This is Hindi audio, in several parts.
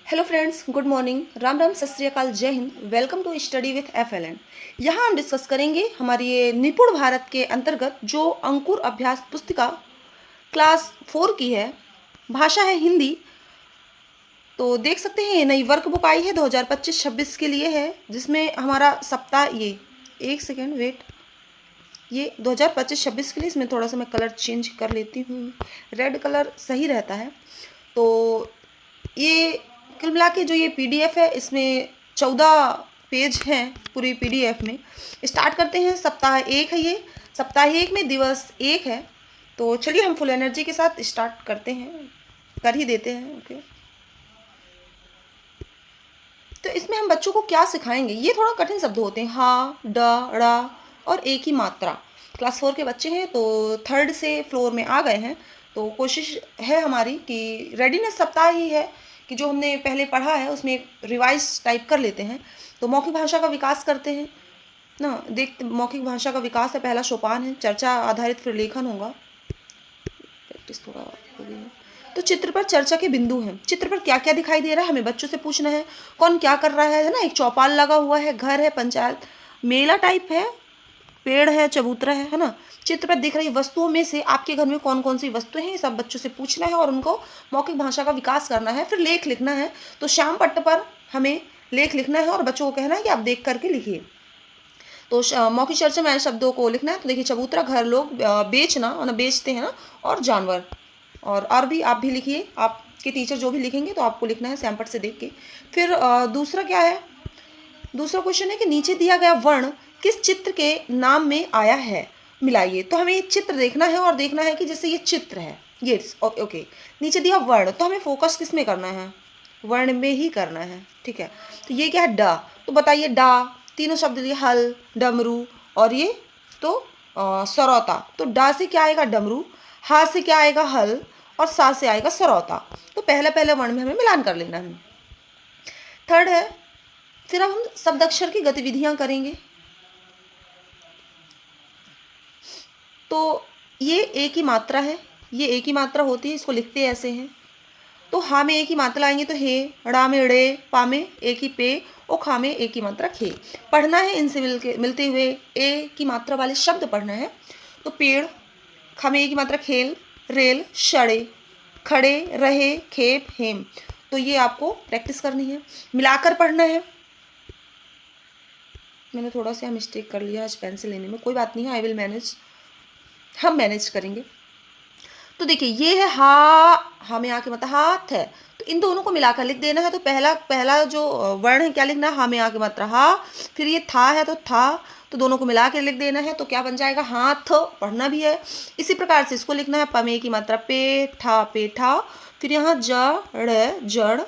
Hello friends, good morning, Ram Ram, Sat Shri Akal, Jai Hind. Welcome to study with FLN। यहाँ हम डिस्कस करेंगे हमारी ये निपुण भारत के अंतर्गत जो अंकुर अभ्यास पुस्तिका क्लास 4 की है, भाषा है हिंदी। तो देख सकते हैं ये नई वर्क बुक आई है 2025-26 के लिए है, जिसमें हमारा सप्ताह ये एक सेकेंड वेट, ये 2025-26 के लिए। इसमें थोड़ा सा मैं कलर चेंज कर लेती हूँ, रेड कलर सही रहता है। तो ये कुल मिला के जो ये PDF है, इसमें 14 पेज हैं पूरी PDF में। स्टार्ट करते हैं। सप्ताह 1 है ये, सप्ताह 1 में दिवस 1 है। तो चलिए हम फुल एनर्जी के साथ स्टार्ट करते हैं, कर ही देते हैं। ओके, तो इसमें हम बच्चों को क्या सिखाएंगे? ये थोड़ा कठिन शब्द होते हैं, हा, ड, ड़ा और एक ही मात्रा। क्लास 4 के बच्चे हैं तो 3rd से फ्लोर में आ गए हैं। तो कोशिश है हमारी कि रेडीनेस सप्ताह ही है कि जो हमने पहले पढ़ा है उसमें एक रिवाइज टाइप कर लेते हैं। तो मौखिक भाषा का विकास करते हैं ना। देखते, मौखिक भाषा का विकास है, पहला सोपान है, चर्चा आधारित फिर लेखन होगा। प्रैक्टिस थोड़ा हो गई है। तो चित्र पर चर्चा के बिंदु हैं। चित्र पर क्या क्या दिखाई दे रहा है हमें बच्चों से पूछना है। कौन क्या कर रहा है ना। एक चौपाल लगा हुआ है, घर है, पंचायत, मेला टाइप है, पेड़ है, चबूतरा है ना। चित्र पर दिख रही वस्तुओं में से आपके घर में कौन कौन सी वस्तुएं हैं, सब बच्चों से पूछना है और उनको मौखिक भाषा का विकास करना है। फिर लेख लिखना है। तो श्याम पट्ट पर हमें लेख लिखना है और बच्चों को कहना है कि आप देख करके लिखिए। तो मौखिक चर्चा में आए शब्दों को लिखना है। तो देखिए, चबूतरा घर, लोग, बेचना ना, बेचते हैं ना, और जानवर, और भी आप भी लिखिए। आपके टीचर जो भी लिखेंगे तो आपको लिखना है श्यामपट्ट से देख के। फिर दूसरा क्या है, दूसरा क्वेश्चन है कि नीचे दिया गया वर्ण किस चित्र के नाम में आया है, मिलाइए। तो हमें ये चित्र देखना है और देखना है कि जैसे ये चित्र है, ये ओके। नीचे दिया वर्ण, तो हमें फोकस किस में करना है? वर्ण में ही करना है, ठीक है। तो ये क्या है? डा। तो बताइए, डा, तीनों शब्द दिए, हल, डमरू और ये तो सरौता। तो डा से क्या आएगा? डमरू, हा से क्या आएगा? हल, और सा से आएगा सरौता। तो पहला पहला वर्ण में हमें मिलान कर लेना है। 3rd है, फिर अब हम शब्द अक्षर की गतिविधियां करेंगे। तो ये एक ही मात्रा है, ये एक ही मात्रा होती है, इसको लिखते ऐसे हैं। तो हा में एक ही मात्रा लाएंगे तो हे, ड़ा में ड़े, पा में एक ही पे, और खा में एक ही मात्रा खे। पढ़ना है इनसे मिलते हुए ए की मात्रा वाले शब्द पढ़ना है। तो पेड़, खा में एक ही मात्रा खेल, रेल, शड़े, खड़े, रहे, खेप, हेम। तो ये आपको प्रैक्टिस करनी है, मिलाकर पढ़ना है। मैंने थोड़ा सा मिस्टेक कर लिया आज पेंसिल लेने में, कोई बात नहीं है, आई विल मैनेज, हम मैनेज करेंगे। तो देखिए, ये है हा में आके मतलब हाथ है, तो इन दोनों को मिलाकर लिख देना है। तो पहला पहला जो वर्ण है क्या लिखना है? हा में आके मात्रा हा। फिर ये था है तो था, तो दोनों को मिला के लिख देना है। तो क्या बन जाएगा? हाथ। पढ़ना भी है। इसी प्रकार से इसको लिखना है, प में की मात्रा पे, ठा पे ठा। फिर यहाँ जड़, जड़,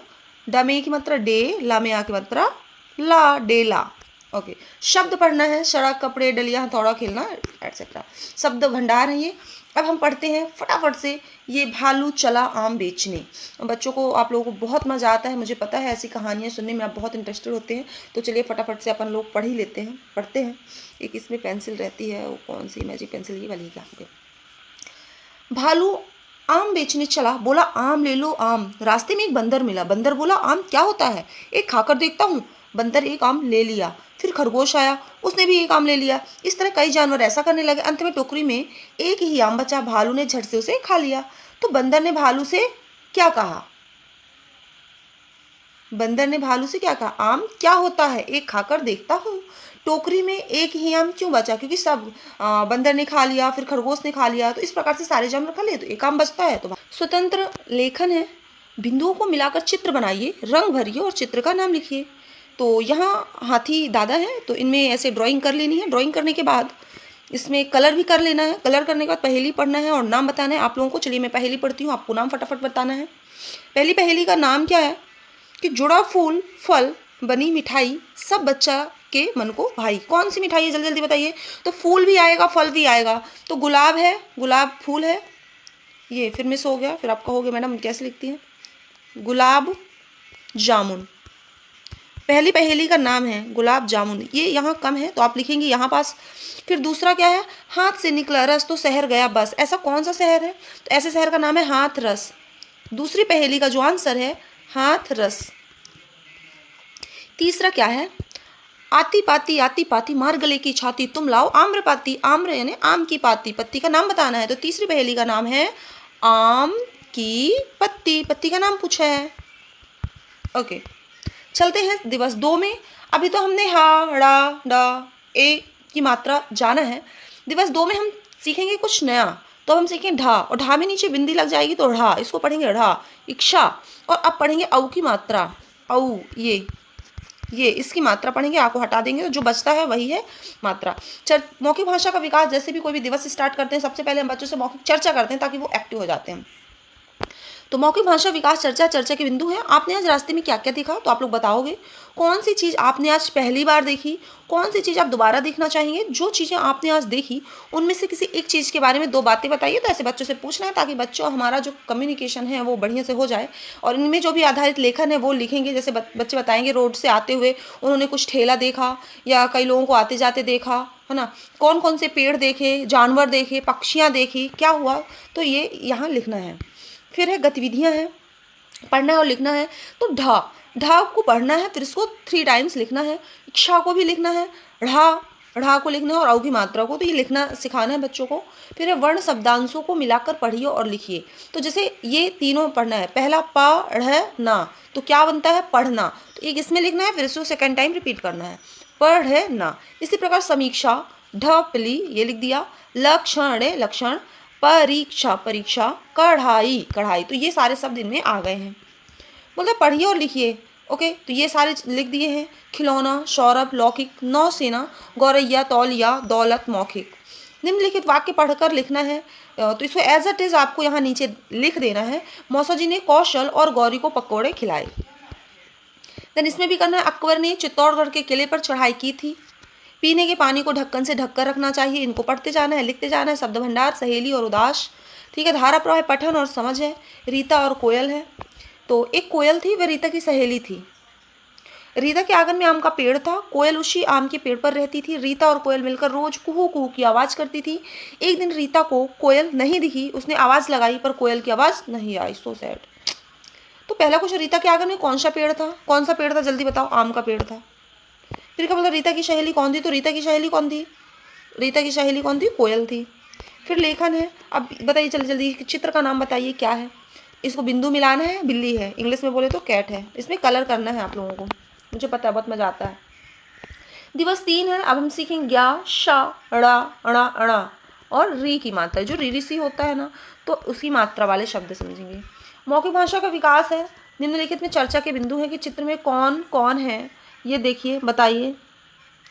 ड में की मात्रा डे, ला में आके मात्रा ला, डेला। ओके। शब्द पढ़ना है, सड़क, कपड़े, डलिया, हथौड़ा, खेलना, एटसेट्रा। शब्द भंडार है ये। अब हम पढ़ते हैं फटाफट से। ये भालू चला आम बेचने। बच्चों को, आप लोगों को बहुत मज़ा आता है, मुझे पता है, ऐसी कहानियाँ सुनने में आप बहुत इंटरेस्टेड होते हैं। तो चलिए फटाफट से अपन लोग पढ़ ही लेते हैं, पढ़ते हैं। एक इसमें पेंसिल रहती है, वो कौन सी मैजिक पेंसिल, ये वाली क्या? भालू आम बेचने चला, बोला आम ले लो आम। रास्ते में एक बंदर मिला, बंदर बोला आम क्या होता है, एक खाकर देखता हूँ। बंदर एक आम ले लिया। फिर खरगोश आया, उसने भी एक आम ले लिया। इस तरह कई जानवर ऐसा करने लगे। अंत में टोकरी में एक ही आम बचा, भालू ने झट से उसे खा लिया। तो बंदर ने भालू से क्या कहा? बंदर ने भालू से क्या कहा? आम क्या होता है, एक खाकर देखता हूँ। टोकरी में एक ही आम क्यों बचा? क्योंकि सब बंदर ने खा लिया, फिर खरगोश ने खा लिया, तो इस प्रकार से सारे जानवर खा लिए, तो एक आम बचता है। तो स्वतंत्र लेखन है। बिंदुओं को मिलाकर चित्र बनाइए, रंग भरिए और चित्र का नाम लिखिए। तो यहाँ हाथी दादा है, तो इनमें ऐसे ड्राइंग कर लेनी है। ड्राइंग करने के बाद इसमें कलर भी कर लेना है। कलर करने के बाद पहेली पढ़ना है और नाम बताना है आप लोगों को। चलिए मैं पहेली पढ़ती हूँ, आपको नाम फटाफट बताना है। पहली पहेली का नाम क्या है कि जुड़ा फूल फल बनी मिठाई, सब बच्चा के मन को भाई। कौन सी मिठाई है, जल्दी जल्दी बताइए। तो फूल भी आएगा, फल भी आएगा। तो गुलाब है, गुलाब फूल है। ये फिर मिस हो गया, फिर आपका हो गया मैडम कैसे लिखती हैं? गुलाब जामुन। पहली पहेली का नाम है गुलाब जामुन। ये यहाँ कम है तो आप लिखेंगे यहाँ पास। फिर दूसरा क्या है? हाथ से निकला रस तो शहर गया बस। ऐसा कौन सा शहर है? तो ऐसे शहर का नाम है हाथ रस। दूसरी पहेली का जो आंसर है हाथ रस। तीसरा क्या है, आती पाती मार गले की छाती, तुम लाओ आम्रपाती। आम्र यानी आम की पाती, पत्ती का नाम बताना है। तो तीसरी पहेली का नाम है आम की पत्ती, पत्ती का नाम पूछा है। ओके, चलते हैं दिवस 2 में। अभी तो हमने हा, ड़ा, डा, ए की मात्रा जाना है। दिवस 2 में हम सीखेंगे कुछ नया। तो हम सीखें ढा, और ढा में नीचे बिंदी लग जाएगी तो ढा, इसको पढ़ेंगे ढा, इच्छा। और अब पढ़ेंगे औ की मात्रा, औ, ये इसकी मात्रा पढ़ेंगे, आ को हटा देंगे तो जो बचता है वही है मात्रा। मौखिक भाषा का विकास, जैसे भी कोई भी दिवस स्टार्ट करते हैं सबसे पहले हम बच्चों से मौखिक चर्चा करते हैं ताकि वो एक्टिव हो जाते हैं। तो मौखिक भाषा विकास चर्चा के बिंदु है। आपने आज रास्ते में क्या क्या देखा, तो आप लोग बताओगे कौन सी चीज़ आपने आज पहली बार देखी, कौन सी चीज़ आप दोबारा देखना चाहेंगे। जो चीज़ें आपने आज देखी उनमें से किसी एक चीज़ के बारे में 2 बातें बताइए। तो ऐसे बच्चों से पूछना है ताकि बच्चों हमारा जो कम्युनिकेशन है वो बढ़िया से हो जाए। और इनमें जो भी आधारित लेखन है वो लिखेंगे। जैसे बच्चे बताएंगे रोड से आते हुए उन्होंने कुछ ठेला देखा या कई लोगों को आते जाते देखा, है ना, कौन कौन से पेड़ देखे, जानवर देखे, पक्षियाँ देखी, क्या हुआ, तो ये यहाँ लिखना है। फिर है गतिविधियाँ हैं, पढ़ना है और लिखना है। तो ढा, ढा को पढ़ना है, फिर इसको 3 टाइम्स लिखना है। इच्छा को भी लिखना है, ढा, ढा को लिखना है, और औ की मात्रा को, तो ये लिखना सिखाना है बच्चों को। फिर है वर्ण शब्दांशों को मिलाकर पढ़िए और लिखिए। तो जैसे ये तीनों पढ़ना है। पहला पढ़ना, तो क्या बनता है, पढ़ना। तो एक इसमें लिखना है, फिर इसको 2nd टाइम रिपीट करना है, पढ़ना। इसी प्रकार समीक्षा, ढपली, ये लिख दिया। लक्षण, लक्षण। परीक्षा, परीक्षा। कढ़ाई, कढ़ाई। तो ये सारे शब्द इनमें आ गए हैं। बोलते पढ़िए और लिखिए। ओके, तो ये सारे लिख दिए हैं। खिलौना, सौरभ, लौकिक, नौसेना, गौरैया, तौलिया, दौलत, मौखिक। निम्नलिखित वाक्य पढ़कर लिखना है। तो इसको एज इट इज आपको यहाँ नीचे लिख देना है। मौसा जी ने कौशल और गौरी को पकौड़े खिलाए। देन इसमें भी करना है, अकबर ने चित्तौड़गढ़ के किले पर चढ़ाई की थी। पीने के पानी को ढक्कन से ढककर रखना चाहिए। इनको पढ़ते जाना है, लिखते जाना है। शब्द भंडार, सहेली और उदास, ठीक है। धारा प्रवाह, पठन और समझ है। रीता और कोयल है। तो एक कोयल थी, वह रीता की सहेली थी। रीता के आंगन में आम का पेड़ था। कोयल उसी आम के पेड़ पर रहती थी। रीता और कोयल मिलकर रोज कुहू कुहू की आवाज़ करती थी। एक दिन रीता को कोयल नहीं दिखी। उसने आवाज़ लगाई पर कोयल की आवाज़ नहीं आई। So sad. तो पहला क्वेश्चन, रीता के आंगन में कौन सा पेड़ था, कौन सा पेड़ था, जल्दी बताओ। आम का पेड़ था। फिर क्या बोला, रीता की सहेली कौन थी, तो रीता की सहेली कौन थी, रीता की सहेली कौन थी, कोयल थी। फिर लेखन है। अब बताइए जल्दी जल्दी, चित्र का नाम बताइए क्या है। इसको बिंदु मिलाना है, बिल्ली है, इंग्लिश में बोले तो कैट है। इसमें कलर करना है आप लोगों को, मुझे पता है बहुत मजा आता है। दिवस 3 है। अब हम सीखेंगे ज्ञा, शा, ड़ा, अणा, अणा और री की मात्रा। जो री सी होता है ना, तो उसकी मात्रा वाले शब्द समझेंगे। मौखिक भाषा का विकास है। निम्नलिखित में चर्चा के बिंदु है कि चित्र में कौन कौन है, ये देखिए, बताइए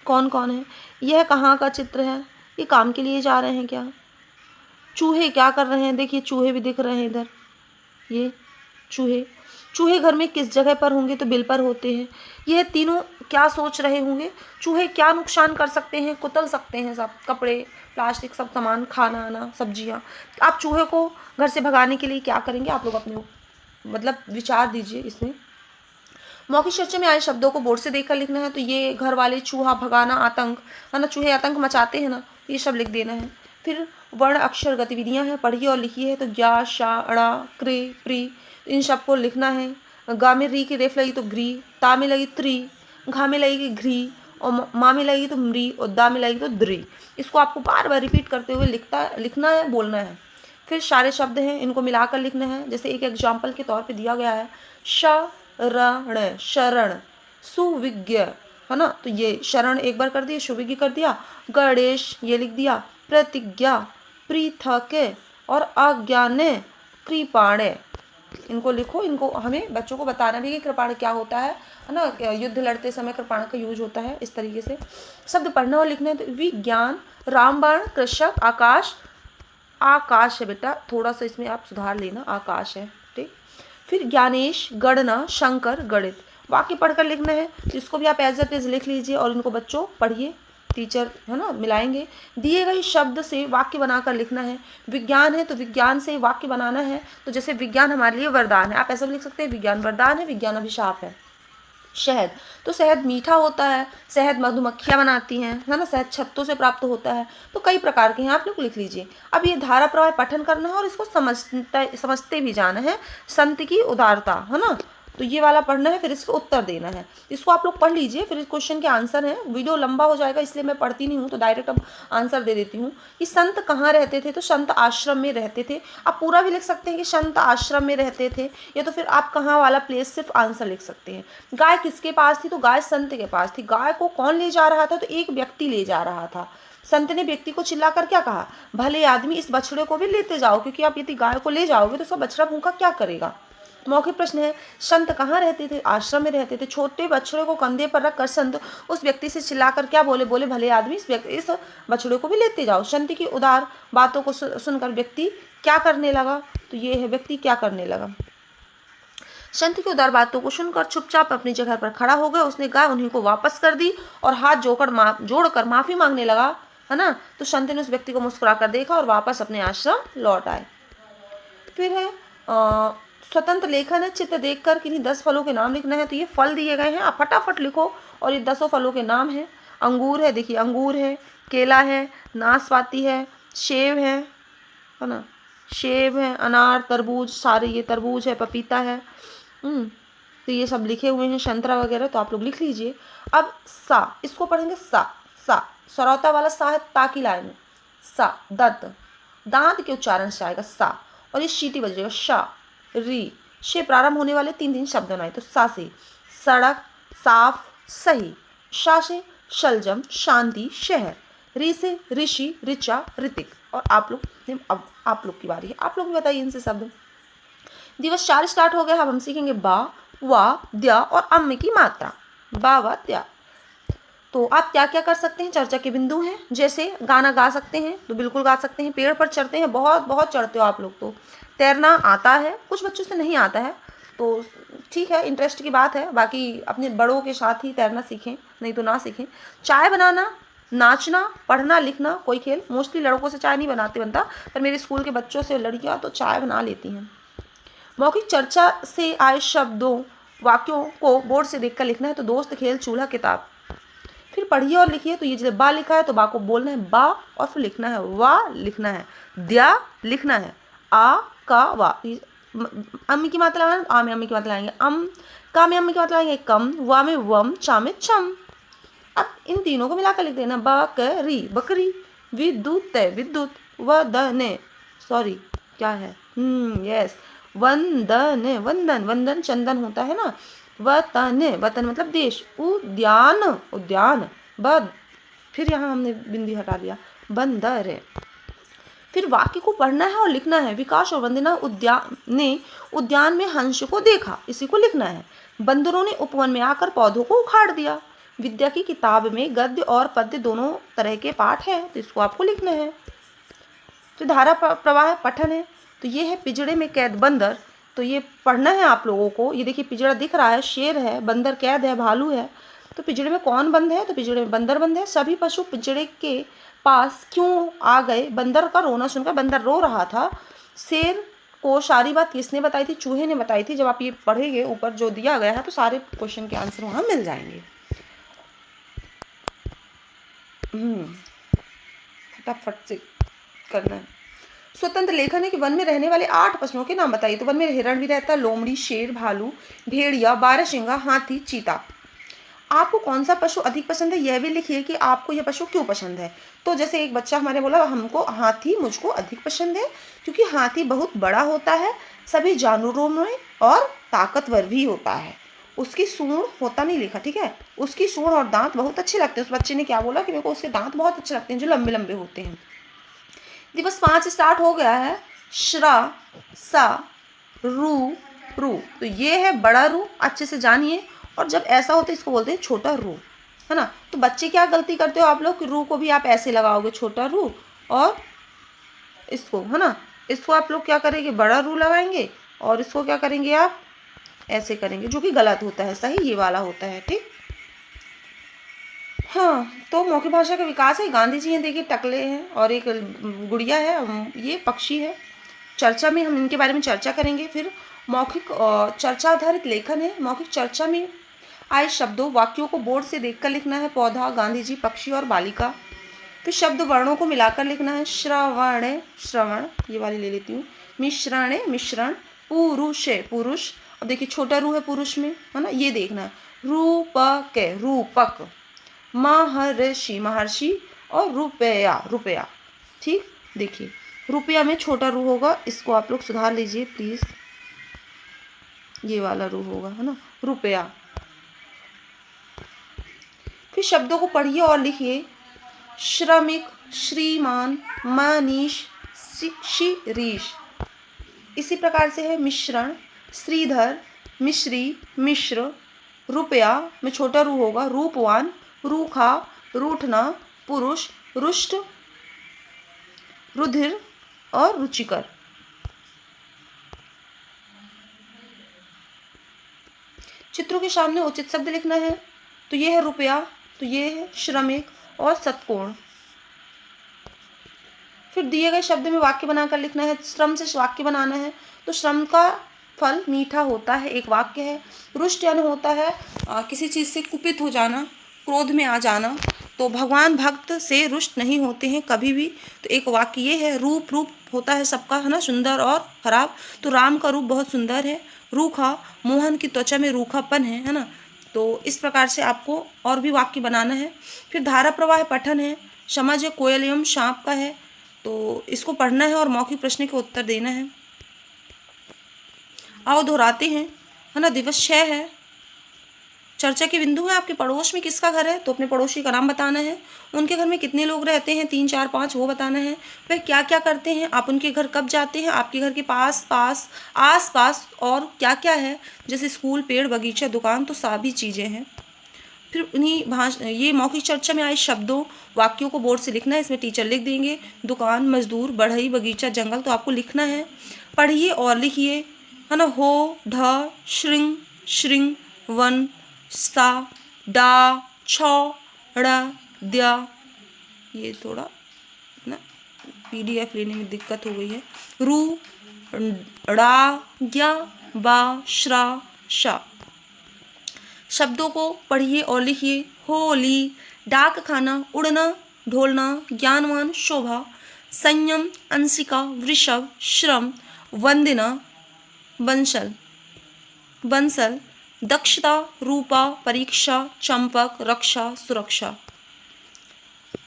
कौन कौन है। यह कहाँ का चित्र है, ये काम के लिए जा रहे हैं क्या। चूहे क्या कर रहे हैं, देखिए चूहे भी दिख रहे हैं इधर। ये चूहे, चूहे घर में किस जगह पर होंगे, तो बिल पर होते हैं। यह तीनों क्या सोच रहे होंगे। चूहे क्या नुकसान कर सकते हैं, कुतल सकते हैं सब, कपड़े, प्लास्टिक, सब सामान, खाना आना, सब्जियां। आप चूहे को घर से भगाने के लिए क्या करेंगे, आप लोग अपने मतलब विचार दीजिए इसमें। मौखिक चर्चा में आए शब्दों को बोर्ड से देखकर लिखना है। तो ये घर वाले, चूहा, भगाना, आतंक, है ना, चूहे आतंक मचाते हैं ना, ये सब लिख देना है। फिर वर्ण अक्षर गतिविधियां हैं, पढ़िए और लिखिए है। तो ज्ञा, शा, अड़ा, क्रे, प्री, इन सबको लिखना है। गा में री की रेफ लगी तो ग्री, ता में लगी त्री, घा में लगेगी घ्री, और माँ में लगेगी तो मरी, और दा में लगेगी तो द्री। इसको आपको बार बार रिपीट करते हुए लिखना है, बोलना है। फिर सारे शब्द हैं, इनको मिलाकर लिखना है। जैसे एक एग्जाम्पल के तौर पे दिया गया है, शरण, शरण, सुविज्ञ, है ना, तो ये शरण एक बार कर दिया, सुविज्ञ कर दिया। गणेश, ये लिख दिया। प्रतिज्ञा, पृथक और अज्ञाने, कृपाणे। इनको लिखो। इनको हमें बच्चों को बताना भी कि कृपाण क्या होता है ना, युद्ध लड़ते समय कृपाण का यूज होता है। इस तरीके से शब्द पढ़ना और लिखना है। तो विज्ञान, रामबाण, कृषक, आकाश, आकाश है बेटा, थोड़ा सा इसमें आप सुधार लेना, आकाश है, ठीक। फिर ज्ञानेश, गणना, शंकर, गणित। वाक्य पढ़कर लिखना है, जिसको भी आप एज इट इज लिख लीजिए और इनको बच्चों पढ़िए, टीचर है ना मिलाएंगे। दिए गए शब्द से वाक्य बनाकर लिखना है। विज्ञान है तो विज्ञान से वाक्य बनाना है। तो जैसे विज्ञान हमारे लिए वरदान है, आप ऐसा भी लिख सकते हैं, विज्ञान वरदान है, विज्ञान अभिशाप है। शहद, तो शहद मीठा होता है, शहद मधुमक्खियाँ बनाती हैं, है ना, शहद छत्तों से प्राप्त होता है। तो कई प्रकार के हैं, आप लोग लिख लीजिए। अब ये धारा प्रवाह पठन करना है और इसको समझते भी जाना है। संत की उदारता, है ना, तो ये वाला पढ़ना है, फिर इसका उत्तर देना है। इसको आप लोग पढ़ लीजिए, फिर इस क्वेश्चन के आंसर है। वीडियो लंबा हो जाएगा इसलिए मैं पढ़ती नहीं हूँ, तो डायरेक्ट अब आंसर दे देती हूँ कि संत कहाँ रहते थे, तो संत आश्रम में रहते थे। आप पूरा भी लिख सकते हैं कि संत आश्रम में रहते थे, या तो फिर आप कहाँ वाला प्लेस सिर्फ आंसर लिख सकते हैं। गाय किसके पास थी, तो गाय संत के पास थी। गाय को कौन ले जा रहा था, तो एक व्यक्ति ले जा रहा था। संत ने व्यक्ति को चिल्लाकर क्या कहा, भले आदमी इस बछड़े को भी लेते जाओ, क्योंकि आप यदि गाय को ले जाओगे तो सब बछड़ा भूखा क्या करेगा। मौखिक प्रश्न है, संत कहाँ रहते थे, आश्रम में रहते थे। छोटे बछड़े को कंधे पर रखकर संत उस व्यक्ति से चिल्लाकर क्या बोले, बोले भले आदमी इस बछड़े को भी लेते जाओ। संत की उदार बातों को सुनकर व्यक्ति क्या करने लगा, तो ये है व्यक्ति क्या करने लगा। संत की उदार बातों को सुनकर चुपचाप अपनी जगह पर खड़ा हो गया। उसने गाय उन्हीं को वापस कर दी और हाथ जोड़कर माफी मांगने लगा, है ना। तो संत ने उस व्यक्ति को मुस्कुराकर देखा और वापस अपने आश्रम लौट आए। फिर है स्वतंत्र लेखन है। चित्र देखकर किन्हीं 10 फलों के नाम लिखना है। तो ये फल दिए गए हैं, आप फटाफट लिखो। और ये 10 फलों के नाम हैं। अंगूर है, देखिए अंगूर है, केला है, नाशपाती है, सेब है ना, सेब है, अनार, तरबूज, सारे ये तरबूज है, पपीता है। तो ये सब लिखे हुए हैं, संतरा वगैरह, तो आप लोग लिख लीजिए। अब सा, इसको पढ़ेंगे सा सरौता वाला सा है, ता की लाइन में सा, दांत के उच्चारण से आएगा सा, और ये शीटी बजेगा शा, री, से प्रारंभ होने वाले 3 शब्द बनाए। तो सा से सड़क, साफ, सही, शा से शलजम, शांति, शहर, री से ऋषि, ऋचा, ऋतिक। और आप लोग, अब आप लोग की बारी है, आप लोग भी बताइए इनसे शब्द। दिवस 4 स्टार्ट हो गया। अब हम सीखेंगे बा, वा, द्या और अम्म की मात्रा। बा, वा, द्या। तो आप क्या क्या कर सकते हैं, चर्चा के बिंदु हैं। जैसे गाना गा सकते हैं, तो बिल्कुल गा सकते हैं। पेड़ पर चढ़ते हैं, बहुत बहुत चढ़ते हो आप लोग। तो तैरना आता है, कुछ बच्चों से नहीं आता है, तो ठीक है, इंटरेस्ट की बात है। बाकी अपने बड़ों के साथ ही तैरना सीखें, नहीं तो ना सीखें। चाय बनाना, नाचना, पढ़ना, लिखना, कोई खेल। मोस्टली लड़कों से चाय नहीं बनता, पर मेरे स्कूल के बच्चों से लड़कियाँ तो चाय बना लेती हैं। मौखिक चर्चा से आए शब्दों, वाक्यों को बोर्ड से देखकर लिखना है। तो दोस्त, खेल, चूल्हा, किताब। फिर पढ़िए और लिखिए। तो ये जब बा लिखा है तो बा को बोलना है बा, और फिर लिखना है वा, लिखना है द्या, लिखना है आ, का, वा। अम्मी की मात्रा लगाना, आ में अम्मी की मात्रा लगाएंगे अम, का में अम्मी की मात्रा लगाएंगे कम, वा में वम, चा में चम। अब इन तीनों को मिलाकर लिख देना, बकरी, बकरी, विद्युत, विद्युत, वदने, सॉरी क्या है, यस, वंदन, वंदन, वंदन चंदन होता है ना। वतन, वतन मतलब देश। उद्यान, उद्यान, बद, फिर यहाँ हमने बिंदी हटा दिया, बंदर है। फिर वाक्य को पढ़ना है और लिखना है। विकास और वंदना उद्यान में हंस को देखा, इसी को लिखना है। बंदरों ने उपवन में आकर पौधों को उखाड़ दिया। विद्या की किताब में गद्य और पद्य दोनों तरह के पाठ है, तो इसको आपको लिखना है। तो धारा प्रवाह पठन है। तो ये है पिंजड़े में कैद बंदर, तो ये पढ़ना है आप लोगों को। ये देखिए पिंजड़ा दिख रहा है, शेर है, बंदर कैद है, भालू है। तो पिंजड़े में कौन बंद है, तो पिंजड़े में बंदर बंद है। सभी पशु पिंजड़े के पास क्यों आ गए, बंदर का रोना सुनकर। बंदर रो रहा था। शेर को सारी बात किसने बताई थी, चूहे ने बताई थी। जब आप ये पढ़ेंगे ऊपर जो दिया गया है, तो सारे क्वेश्चन के आंसर वहाँ मिल जाएंगे। फटाफट से करना है। स्वतंत्र लेखन है कि वन में रहने वाले 8 पशुओं के नाम बताइए। तो वन में हिरण भी रहता है, लोमड़ी, शेर, भालू, भेड़िया, बारहसिंगा, हाथी, चीता। आपको कौन सा पशु अधिक पसंद है, यह भी लिखिए कि आपको यह पशु क्यों पसंद है। तो जैसे एक बच्चा हमारे बोला, हमको हाथी मुझको अधिक पसंद है क्योंकि हाथी बहुत बड़ा होता है सभी जानवरों में और ताकतवर भी होता है। उसकी सूंड, होता नहीं लिखा, ठीक है, उसकी सूंड और दांत बहुत अच्छे लगते हैं। उस बच्चे ने क्या बोला कि मेरे को उसके दांत बहुत अच्छे लगते हैं जो लंबे लंबे होते हैं। दिवस 5 स्टार्ट हो गया है। श्रा, सा, रू, रू। तो ये है बड़ा रू, अच्छे से जानिए। और जब ऐसा होता है इसको बोलते हैं छोटा रू, है ना। तो बच्चे क्या गलती करते हो आप लोग कि रू को भी आप ऐसे लगाओगे, छोटा रू, और इसको, है ना, इसको आप लोग क्या करेंगे, बड़ा रू लगाएंगे, और इसको क्या करेंगे आप ऐसे करेंगे, जो कि गलत होता है। सही ये वाला होता है, ठीक। हाँ, तो मौखिक भाषा का विकास है। गांधी जी हैं, देखिए टकले हैं, और एक गुड़िया है, ये पक्षी है। चर्चा में हम इनके बारे में चर्चा करेंगे। फिर मौखिक चर्चा आधारित लेखन है। मौखिक चर्चा में आए शब्दों, वाक्यों को बोर्ड से देखकर लिखना है। पौधा, गांधी जी, पक्षी और बालिका। फिर शब्द वर्णों को मिलाकर लिखना है। श्रवण, श्रवण, ये वाली ले लेती हूँ। मिश्रण, मिश्रण। पुरुष, पुरुष। अब देखिए छोटा रू है पुरुष में, है ना, ये देखना है। रूपक है, रूपक। महर्षि, महर्षि। और रुपया, रुपया। ठीक, देखिए रुपया में छोटा रू होगा, इसको आप लोग सुधार लीजिए प्लीज, ये वाला रू होगा, है ना, रुपया। फिर शब्दों को पढ़िए और लिखिए। श्रमिक, श्रीमान, मनीष, शिरीष। इसी प्रकार से है मिश्रण, श्रीधर, मिश्री, मिश्र। रुपया में छोटा रू होगा, रूपवान, रूखा, रूठना, पुरुष, रुष्ट, रुधिर और रुचिकर। चित्रों के सामने उचित शब्द लिखना है। तो ये है रुपया, तो ये है श्रमिक और सत्कोण। फिर दिए गए शब्द में वाक्य बनाकर लिखना है। श्रम से वाक्य बनाना है। तो श्रम का फल मीठा होता है, एक वाक्य है। रुष्ट यानी होता है किसी चीज़ से कुपित हो जाना, क्रोध में आ जाना। तो भगवान भक्त से रुष्ट नहीं होते हैं कभी भी, तो एक वाक्य ये है। रूप, रूप होता है सबका, है ना, सुंदर और खराब। तो राम का रूप बहुत सुंदर है। रूखा, मोहन की त्वचा में रूखापन है ना। तो इस प्रकार से आपको और भी वाक्य बनाना है। फिर धारा प्रवाह पठन है। समझ है, कोयल एवं सांप का है, तो इसको पढ़ना है और मौखिक प्रश्न के उत्तर देना है। आओ दोहराते हैं, है ना। दिवस 6 है। चर्चा के बिंदु है, आपके पड़ोस में किसका घर है, तो अपने पड़ोसी का नाम बताना है। उनके घर में कितने लोग रहते हैं, 3, 4, 5, वो बताना है। वह क्या क्या करते हैं, आप उनके घर कब जाते हैं, आपके घर के पास, पास, आस पास और क्या क्या है, जैसे स्कूल, पेड़, बगीचा, दुकान, तो सभी चीज़ें हैं। फिर उन्हीं ये मौखिक चर्चा में आए शब्दों, वाक्यों को बोर्ड से लिखना है। इसमें टीचर लिख देंगे। दुकान, मजदूर, बढ़ई, बगीचा, जंगल, तो आपको लिखना है। पढ़िए और लिखिए, है ना। हो, ढ, श्रृंग, श्रृंग, वन, सा, डा, छ, ड़, द्या। ये थोड़ा ना PDF लेने में दिक्कत हो गई है। रू, ड़ा, ज्ञा, बा, श्रा, शा। शब्दों को पढ़िए और लिखिए। होली, डाक खाना, उड़ना, ढोलना, ज्ञानवान, शोभा, संयम, अंशिका, वृषभ, श्रम, वंदना, बंसल, बंसल, दक्षता, रूपा, परीक्षा, चंपक, रक्षा, सुरक्षा।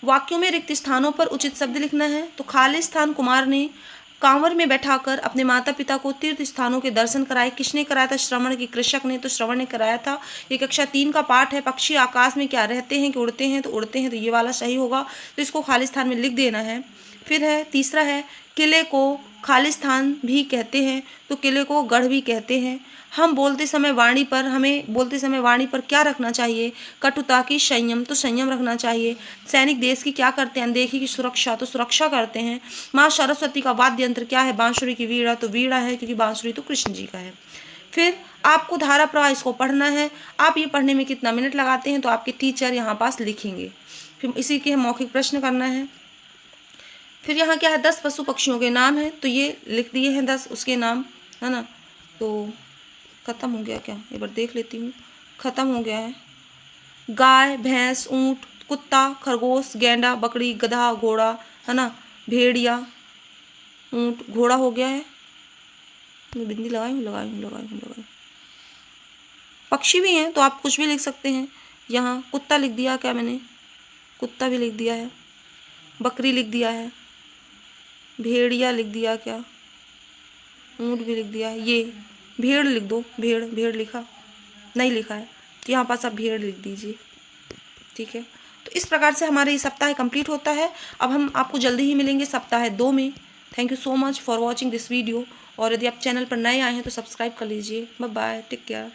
वाक्यों में रिक्त स्थानों पर उचित शब्द लिखना है। तो खाली स्थान कुमार ने कांवर में बैठाकर अपने माता पिता को तीर्थ स्थानों के दर्शन कराए। किसने कराया था, श्रवण की, कृषक ने, तो श्रवण ने कराया था। ये कक्षा 3 का पाठ है। पक्षी आकाश में क्या रहते हैं कि उड़ते हैं, तो उड़ते हैं, तो ये वाला सही होगा। तो इसको खाली स्थान में लिख देना है। फिर है तीसरा है, किले को खाली स्थान भी कहते हैं, तो किले को गढ़ भी कहते हैं। हमें बोलते समय वाणी पर क्या रखना चाहिए, कटुता की संयम, तो संयम रखना चाहिए। सैनिक देश की क्या करते हैं, अनदेखी की सुरक्षा, तो सुरक्षा करते हैं। माँ सरस्वती का वाद्य यंत्र क्या है, बांसुरी की वीणा, तो वीणा है, क्योंकि बांसुरी तो कृष्ण जी का है। फिर आपको धारा प्रवाह इसको पढ़ना है। आप ये पढ़ने में कितना मिनट लगाते हैं, तो आपके टीचर यहाँ पास लिखेंगे। फिर इसी के मौखिक प्रश्न करना है। फिर यहाँ क्या है, 10 पशु पक्षियों के नाम है, तो ये लिख दिए हैं 10 उसके नाम, है ना। तो ख़त्म हो गया क्या, एक बार देख लेती हूँ। ख़त्म हो गया है। गाय, भैंस, ऊँट, कुत्ता, खरगोश, गैंडा, बकरी, गधा, घोड़ा, है ना, भेड़िया, ऊँट, घोड़ा हो गया है। मैं बिंदी लगाई। पक्षी भी हैं, तो आप कुछ भी लिख सकते हैं। यहाँ कुत्ता लिख दिया क्या मैंने, कुत्ता भी लिख दिया है। बकरी लिख दिया है। भेड़िया लिख दिया क्या, ऊँट भी लिख दिया है। ये भेड़ लिख दो, भेड़ लिखा नहीं, लिखा है, तो यहाँ पास आप भेड़ लिख दीजिए। ठीक है, तो इस प्रकार से हमारे ये सप्ताह कंप्लीट होता है। अब हम आपको जल्दी ही मिलेंगे सप्ताह 2 में। Thank you so much for watching this video. और यदि आप चैनल पर नए आए हैं तो सब्सक्राइब कर लीजिए। Bye bye, take care.